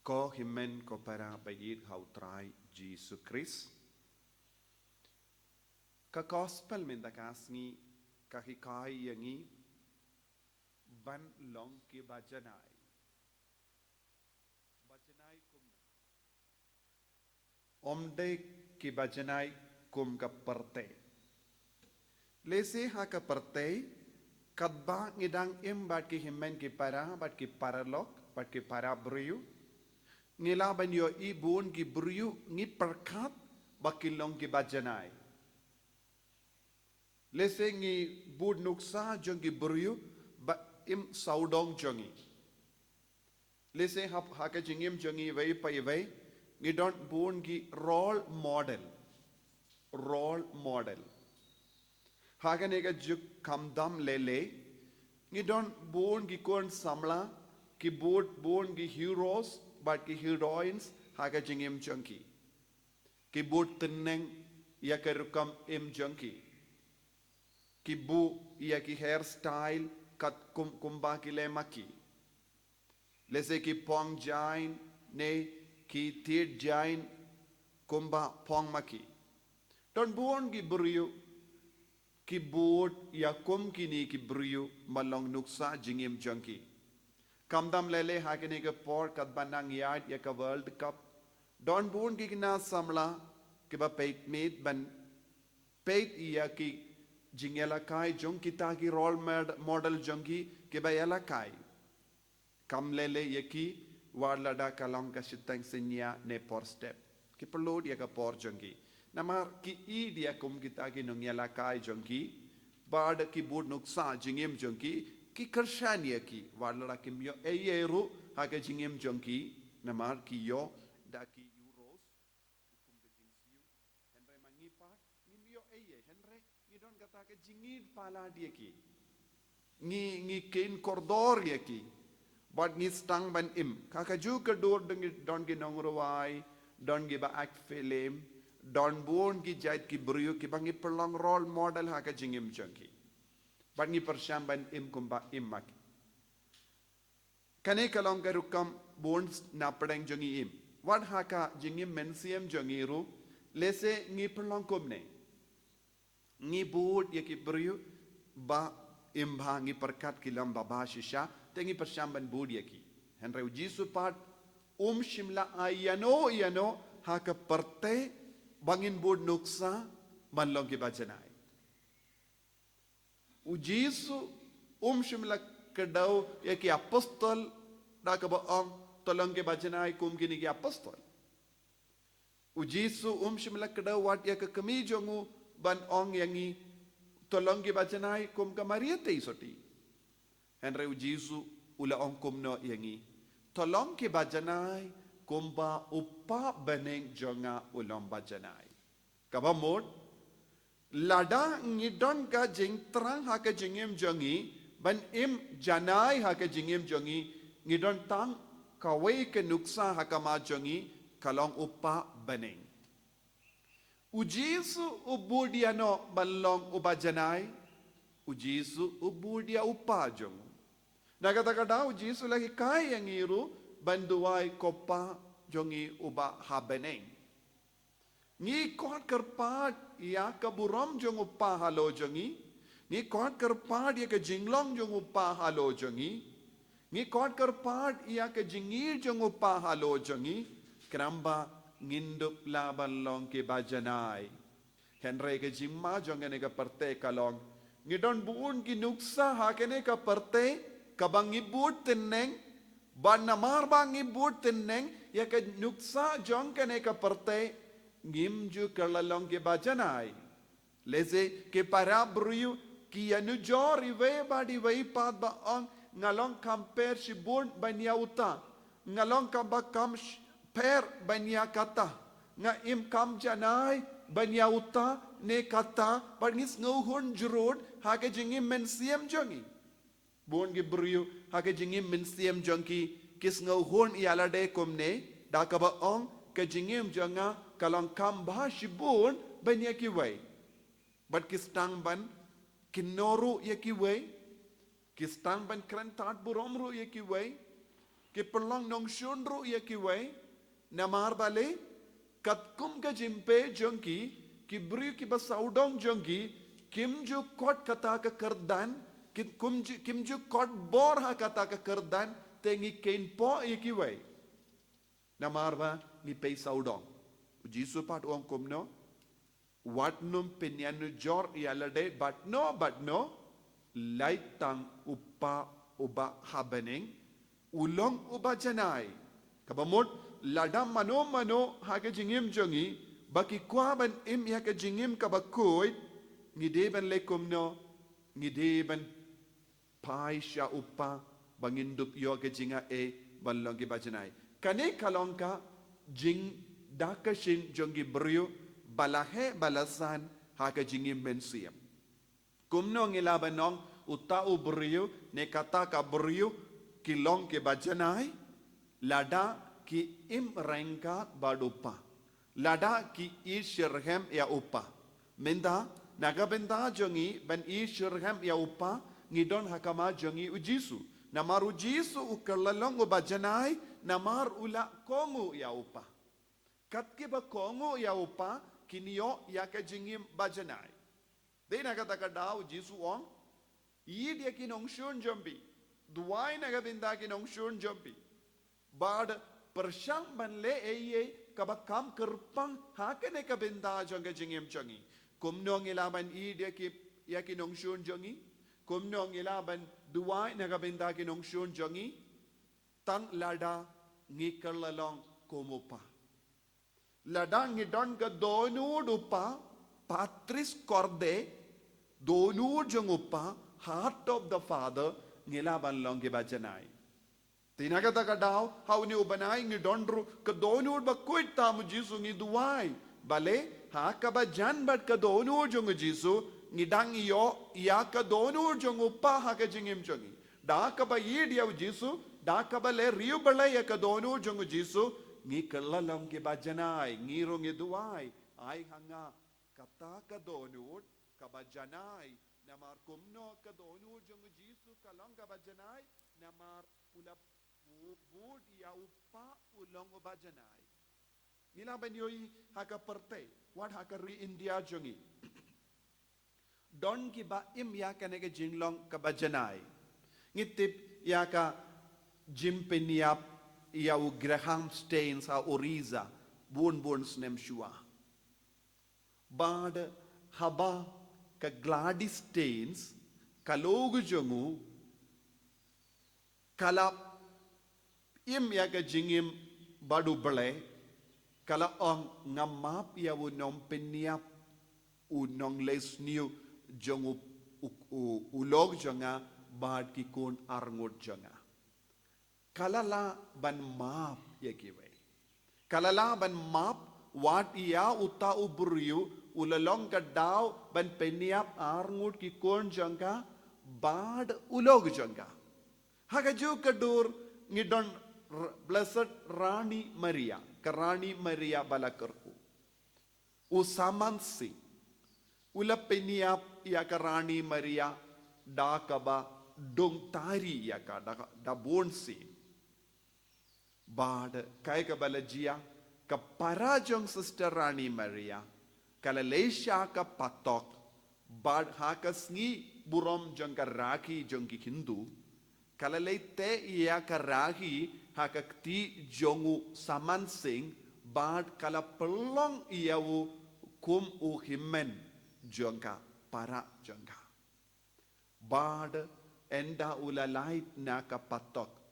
Ko himen ko para bayit hautrai Jesus Christ. Ka gospel min dakasni ka hikai yangi ban long ki bajanai. Bajanai kum omde ki bajanai kum ka perte. Lese ha ka perte kadba ngidang im bat ki himen ki para bat ki paralok bat ki para bruyu. Ngila ban yo ibun ki bruyu ngi perkat bakilong ki bajanai. Lese ngi bud nuksa jong ki bruyu ba im saudong jongi. Lese haka jingim jongi vai pai vai ngi don bun ki role model. Role model. Haka nega juk kamdam lele ngi don bun ki kon samla ki bun ki heroes but ki heroines haga jingim junkie. Ki bu teneng ya ke rukam im junkie. Ki bu ya ki hairstyle kat kumba ki lemaki. Lese ki pong jain ne ki tit jain kumba pong maki. Don buon ki buriu ki boot ya kum kini ki buriu malong nuksa jingim junkie. Kamdam lele hakene ke por kat banang yard ya ka World Cup. Don bun ki na samla ke ba peit meet ban peit ya ki jingela kai jong kita ki role model jongi ke ba yala kai. Kam lele ya ki war lada kalong ka sitang senya ne por step. Ki pelod ya ka por jongi. Namar ki I dia kum kita ki nung yala kai jongi. Bad ki bud nuksa jingim jongi. Ki kershania ki warla kim yo eyeru hake jingim jonki namar ki yo da ki euros kum ke jingsiu henre mangi part nim yo eye henre ni don kata ke jingid pala dia ki ngi ken kordor ye ki but ni stang ban im kaka ju ke dor don ki nongruai don gi ba act film don bon ki jait ki brio ki bangi perlong role model hake jingim jonki but ni persyamban im kumba immak. Kane kalong garukam bones na pedang jongi im. Wat haka jingim mensiam jongi ru lese ngi perlong kumne. Ngi boot yaki beriu ba imba ngi perkat kilam baba shisha tengi persyamban boot yaki. Henry ujisu pat shimla ayano haka perte bangin boot nuksa manlong ki bajanai. Ujisu shimla kedau ya ki apostol da ka baong tolong ke bajanai kum kini ki apostol. Ujisu shimla kedau wat ya ke kemi jongu ban ong yangi tolong ke bajanai kum ka Maria te isoti. Henry ujisu ula ong kum no yangi tolong ke bajanai kum ba upa beneng jonga ulong bajanai. Kabamod lada ngidon ka jing terang ha ka jingim jongi ban im janai ha ka jingim jongi ngidon tang kawai ke nuksa ha ka ma jongi kalong upa beneng. Ujisu ubudia no balong uba janai ujisu ubudia upa jong. Nagata-kata ujisu lagi kai yang iru banduai kopa jongi uba ha beneng. Ni kot kerpat ya kaburam jong upah halo jongi. Ni kot kerpat ya ke jinglong jong upah halo jongi. Ni kot kerpat ya ke jingir jong upah halo jongi. Keramba ngindup laban long ke bajanai. Henry ke jingma jong ene ke perte kalong. Ngidon buun ki nuksa hakene ke perte kabang ngibut teneng. Ban namar bang ngibut teneng ya ke nuksa jong kene ke perte. Ngimju kerlalong ke bajanai. Leze ke para bruyu ki anujor iwe badi wei pat ba ong ngalong kamper si bun banya uta. Ngalong kamba kam per banya kata. Nga im kam janai banya uta ne kata but ngis nguhun jurud hake jingim mensiam jongi. Bun ke bruyu hake jingim mensiam jongi kis nguhun ialade kumne dakaba ong ke jingim jonga kalong kam bahashibun ban yaki way. But kistang ban kinoru yaki way. Kistang ban krentat buromru yaki way. ki perlang nong shunru ya ki wei namar bale kat kum ka jimpe jongki ki bri ki basaudong jongki kim ju kot kata ka kerdan kim ju kot bor ha kata ka kerdan tengi kain po ya ki wei namar ba ni pe saudong jisu pat ong kumno wat num penyanu jor yalade but no light tang upa uba happening ulong uba janai kabamot ladam mano hake jingim jongi baki kwaban im yake jingim kabakoy ngideben lekumno ngideben paisha upa bangindup yoke jinga balongi bajanai kane kalongka jing dakashin jongi brio balahe balasan hake jingim mensiam kumno ngilaban nong uta ubrio ne kata ka brio kilong ke bajanai lada ki im rengka badupa lada ki ishirhem ya upa menda nagabenda jongi ben ishirhem ya upa ngidon hakama jongi ujisu namar ujisu ukalalong bajanai namar ula kongu ya upa katke ba kongu ya upa kinyo ya ka jingim bajanai de nagataka daw jisu ong yid ya kinong shun jombi duwai nagabenda kinong shun jombi bad persyang banle eye kabakam kerpang hakene kabenda jonga jingim jongi kumnong ilaban yid ya kinong shun jongi kumnong ilaban duwai nagabenda kinong shun jongi tang lada ngikalalong kumupa ladang ngidon ka donud upa patris korde donud jong upa heart of the father ngilaban long ke bajanai tinagata ka daw how ni ubanai ngidon ru ka donud ba kuit tam jisu ngi duwai bale ha ka ba jan bat ka donud jong jisu ngidang iyo ya ka donud jong upa ha ka jingim jongi da ka ba yid ya jisu da ka ba le riu bale ya ka donud jong jisu ngi kalalong ke bajanai ngiro ngi duwai ai hanga kata ka donut ka bajanai namar kumno ka donut jong jisu kalong ka bajanai namar ulap bud ya upa ulong bajanai ngila banyoi haka perte what haka ri india jongi don ki ba im ya kanege jinglong ka bajanai ngitip ya ka jimpeniap Iau Graham Stains ha Oriza bun snem shua bad haba ka Gladys Stains kalogu jongu kala im ya ka jingim badu bale kala ong ngamap ya u nom peniap u nong les new jongu ulog jonga bad ki kun arngot jonga kalala ban map ya kiway kalala ban map wat iya uta uburiu ulalong ka daw ban peniap arngut ki kon jangka bad ulog jangka hagaju kadur ngidon blessed Rani Maria karani Maria balakarku usamansi ula peniap ya karani Maria da kaba dong tari ya ka da bonsi bad kai ka balajia ka parajong sister Rani Maria kala leisha ka patok bad hakasngi burom jong ka rakhi jong ki hindu kala leite ya ka rakhi hakakti jongu saman sing bad kala pelong iau kum u himmen jong ka para jong ka bad enda ula light na ka patok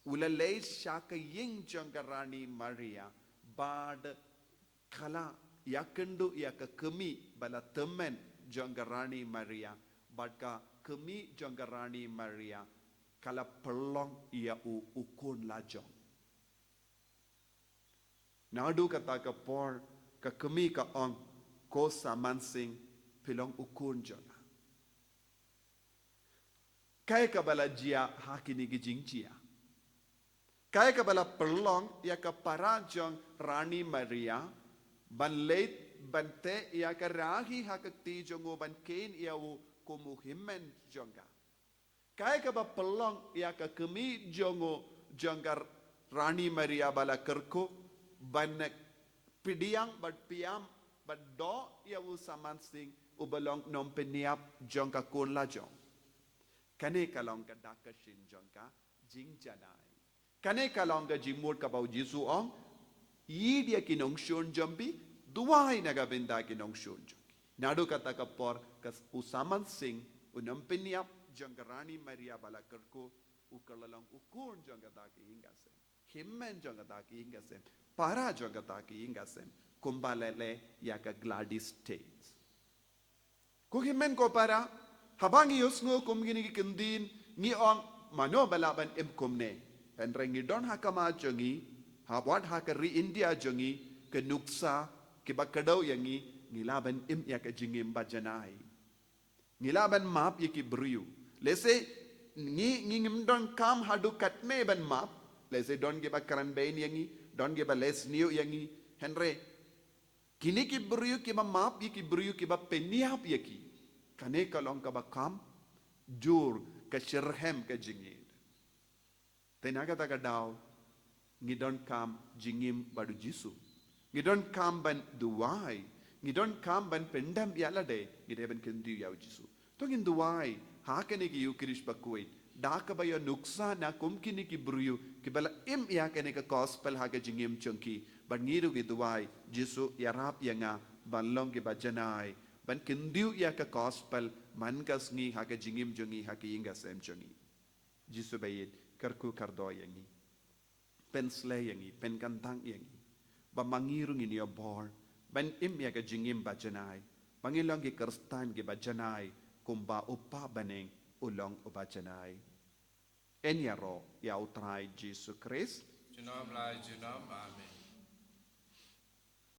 ulalay shaka ying Rani Maria bad kala yakendu yaka kemi bala temen Rani Maria bad ka kemi Rani Maria kala pelong ia ukun lajong nadu kata ka por ka kemi ka ong ko samansing pilong ukun jonga kaya ka bala jia hakini gijing jia kaya ka bala pelong ya ka parajong Rani Maria ban late bante ya ka rahi hakakti jongo ban kain ya kumuhimen jonga kaya ka ba pelong ya ka kemi jongo janggar Rani Maria bala kerko banek pidiang but piam but do ya usaman sing ubalong nom peniap jangka kun la jong kane kalong ka dakashin jangka jing janai kane kalong ka jingmut ka bau jisu ong yi dia kinong shun jambi duai naga benda kinong shun jambi nadu kata kapor kas usaman sing unam peniap jangka Rani Maria bala kerko ukalalong ukun jangka daki ingasem himmen jangka daki ingasem para jangka daki ingasem kumbalele yaka Gladys States ko himmen ko para habang yusngo kumgini kindin ni ong mano balaban im kumne penrengi don hakama jangi hawat hakari India jangi ke nuksa ke bakadaw yangi ngilaban im yaka jingim bajanai ngilaban map yaki briu lese ngim don kam hadu katme ban map lese don ge bakaran bain yangi don ge ba les new yangi henre kini ki briu ki ba map yaki briu ki ba peniap yaki kane kalong ka ba kam jur ka shirhem ka jingid tenaga ta daw ngidon kam jingim badu jisu ngidon kam ban duwai ngidon kam ban pendam yalade ngideben kendu yaw jisu to ngin duwai hakane ki yukrish bakuit daka ba yo nuksa na kumkini ki bruyu ki bala im ya kane ka gospel haga jingim chunki ban ngiru ki duwai jisu yarap yanga banlong ki bajanai ban kendu ya ka gospel man kas ngi haga jingim jungi haki inga sem jungi jisu bayit karku kardo yangi pen slay yangi pen kantang yangi ba mangiru ngi yo bor ban im ya ka jingim bajanai bangilong ki kerstan ki bajanai kumba upa baneng ulong ubajanai enyaro ya utrai Jesu Christ Junom lai junom